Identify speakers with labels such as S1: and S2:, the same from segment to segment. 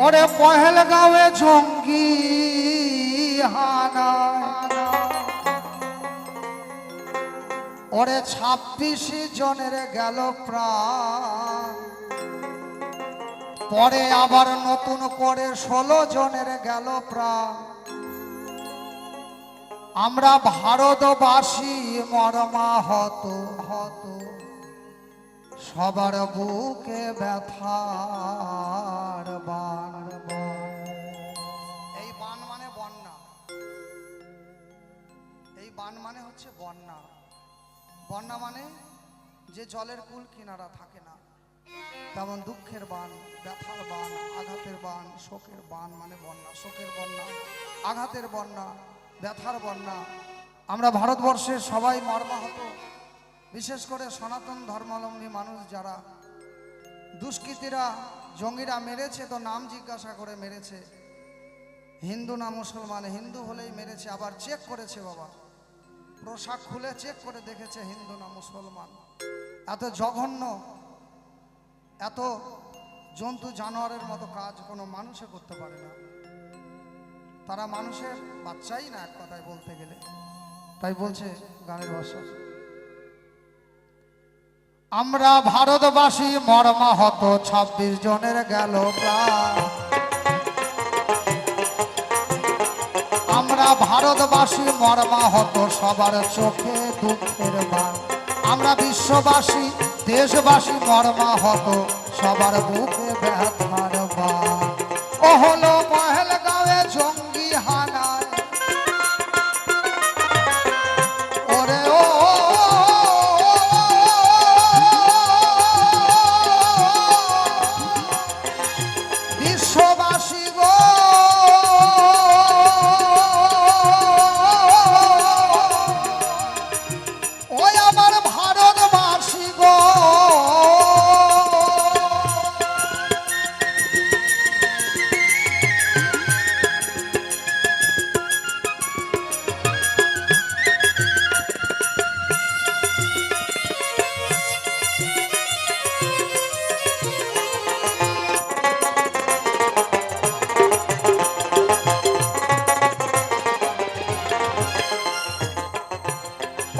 S1: ওরে পহেলগাঁওয়ে জঙ্গি হানা, ওরে 26 জনের গেল প্রাণ, পরে আবার নতুন করে 16 জনের গেল প্রাণ। আমরা ভারতবাসী মর্মাহত হত, সবার বুকে ব্যথার বান। এই বান মানে বন্যা, এই বান মানে হচ্ছে বন্যা। বন্যা মানে যে জলের কুল কিনারা থাকে না, তেমন দুঃখের বান, ব্যথার বান, আঘাতের বান, শোকের বান মানে বন্যা। শোকের বন্যা, আঘাতের বন্যা, ব্যথার বন্যা। আমরা ভারতবর্ষের সবাই মর্মাহত, বিশেষ করে সনাতন ধর্মাবলম্বী মানুষ যারা। দুষ্কৃতীরা জঙ্গিরা মেরেছে তো নাম জিজ্ঞাসা করে মেরেছে, হিন্দু না মুসলমান, হিন্দু হলেই মেরেছে। আবার চেক করেছে বাবা, পোশাক খুলে চেক করে দেখেছে হিন্দু না মুসলমান। এত জঘন্য, এত জন্তু জানোয়ারের মতো কাজ কোনো মানুষে করতে পারে না। তারা মানুষের বাচ্চাই না এক কথায় বলতে গেলে। তাই বলছে গানের ভাষা, আমরা ভারতবাসী মর্মাহত 26 জনের গেল প্রাণ। আমরা ভারতবাসী মর্মাহত, সবার চোখে দুঃখের বান। আমরা বিশ্ববাসী দেশবাসী মর্মাহত, সবার বুকে ব্যথার বান। ও হলো পহেলগাঁওয়ে জঙ্গি হানায়, ওরে ও বিশ্ববাসী গো, ওই আমার ভারতবাসী গো।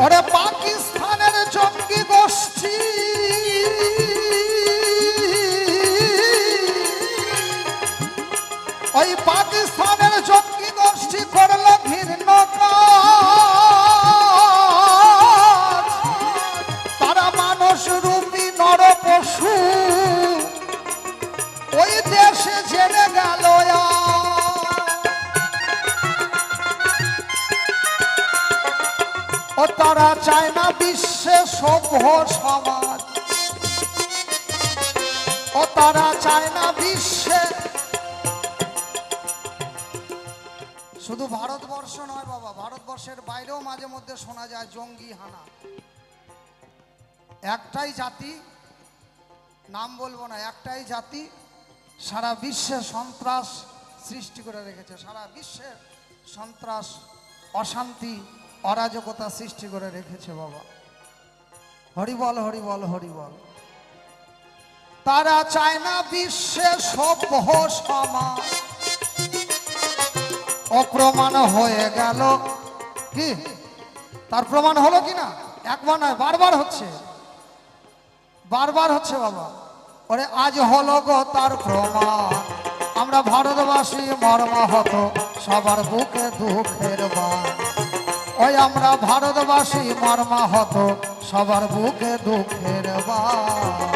S1: ওরে পাকিস্তানের জঙ্গি গোষ্ঠী, ওই পাকিস্তানের জঙ্গি গোষ্ঠী করল ঘৃণ্য কাজ। তারা মানুষ রূপী নর পশু ওই দেশে জেনে গেল। ও তারা চায় না বিশ্বে সভ্য সমাজ, ও তারা চায় না বিশ্বে। শুধু ভারতবর্ষ নয় বাবা, ভারতবর্ষের বাইরেও মাঝে মধ্যে শোনা যায় জঙ্গি হানা। একটাই জাতি, নাম বলবো না, একটাই জাতি সারা বিশ্বে সন্ত্রাস সৃষ্টি করে রেখেছে। সারা বিশ্বে সন্ত্রাস, অশান্তি, অরাজকতা সৃষ্টি করে রেখেছে বাবা। হরিবল হরিবল হরিবল। তারা চায় না বিশ্বে সভ্য সমাজ। অপ্রমাণ হয়ে গেল কি? তার প্রমাণ হলো কি না? একবার নয়, বারবার হচ্ছে, বারবার হচ্ছে বাবা। ওরে আজ হলো গো তার প্রমাণ। আমরা ভারতবাসী মর্মাহত, সবার বুকে দুঃখের বান। ওই আমরা ভারতবাসী মর্মাহত, সবার বুকে দুঃখের বান।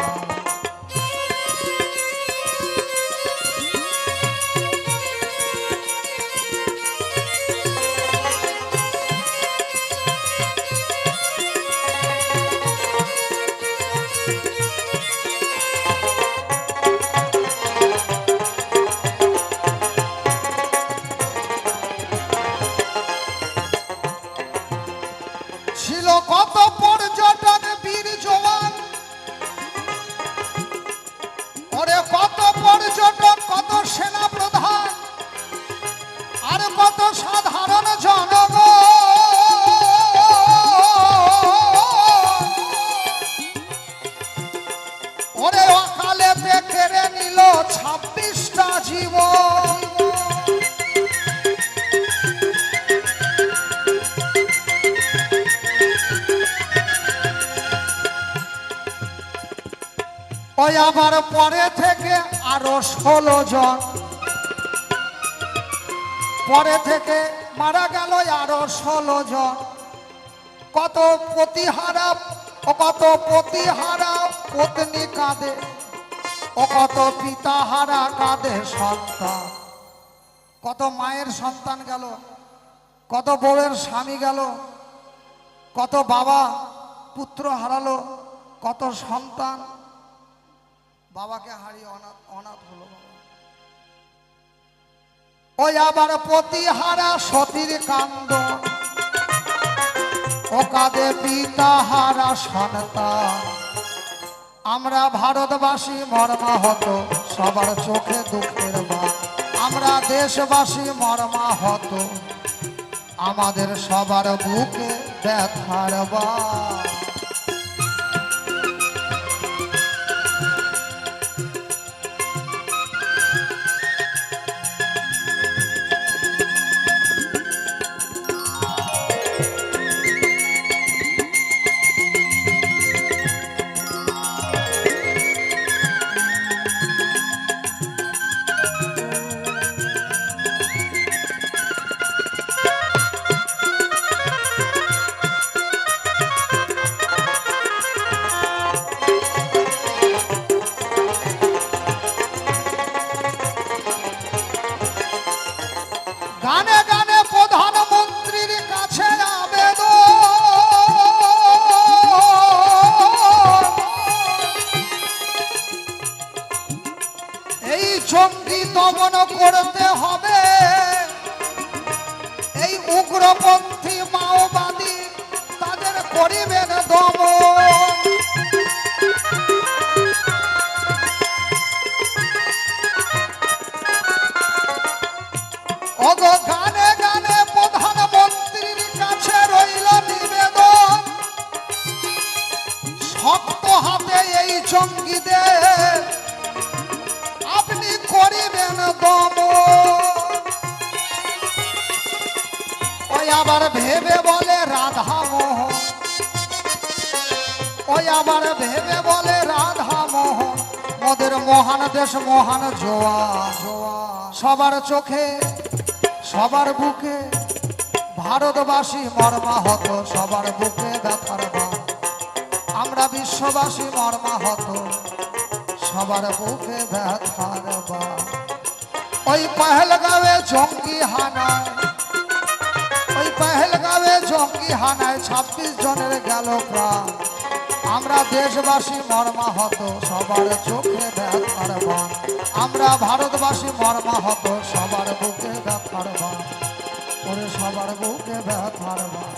S1: ছিল কত পর্যটন বীর জওয়ান, ওই আবার পরে থেকে আরো 16 জন, পরে থেকে মারা গেল আরো 16 জন। কত পতিহারা ও কত পতিহারা পত্নী কাঁদে, ও কত পিতাহারা কাঁদে সন্তান। কত মায়ের সন্তান গেল, কত বউয়ের স্বামী গেল, কত বাবা পুত্র হারালো, কত সন্তান বাবাকে হারিয়ে অনাথ হলো। ওই আবার পতিহারা সতীর কান্দ, ও কাঁদে পিতাহারা সন্তান। আমরা ভারতবাসী মর্মাহত, সবার চোখে দুঃখের বান। আমরা দেশবাসী মর্মাহত, আমাদের সবার বুকে ব্যথার বান। গানে গানে প্রধানমন্ত্রীর কাছে আবেদন, এই জঙ্গি দমন করতে হবে, এই উগ্রপন্থী মাওবাদী তাদের করিবেন দমন। ওগো গানে গানে প্রধানমন্ত্রীর কাছে রইল নিবেদন, শক্ত হাতে এই জঙ্গিদের আপনি করিবেন দমন। ওই আবার ভেবে বলে রাধা মোহন, ওই আবার ভেবে বলে রাধা মোহন, মোদের মহান দেশ মহান জোয়ার। সবার চোখে সবার বুকে ভারতবাসী মর্মাহত, সবার বুকে ব্যথার বান। আমরা বিশ্ববাসী মর্মাহত, সবার বুকে ব্যথার বান। ওই পহেলগাঁওয়ে জঙ্গি হানায়, ওই পহেলগাঁওয়ে জঙ্গি হানায় 26 জনের গেল প্রাণ। আমরা দেশবাসী মর্মাহত, সবার চোখে ব্যথার বান। আমরা ভারতবাসী মর্মাহত, সবার বুকে ব্যথার বান। ওরে সবার বুকে ব্যথার বান।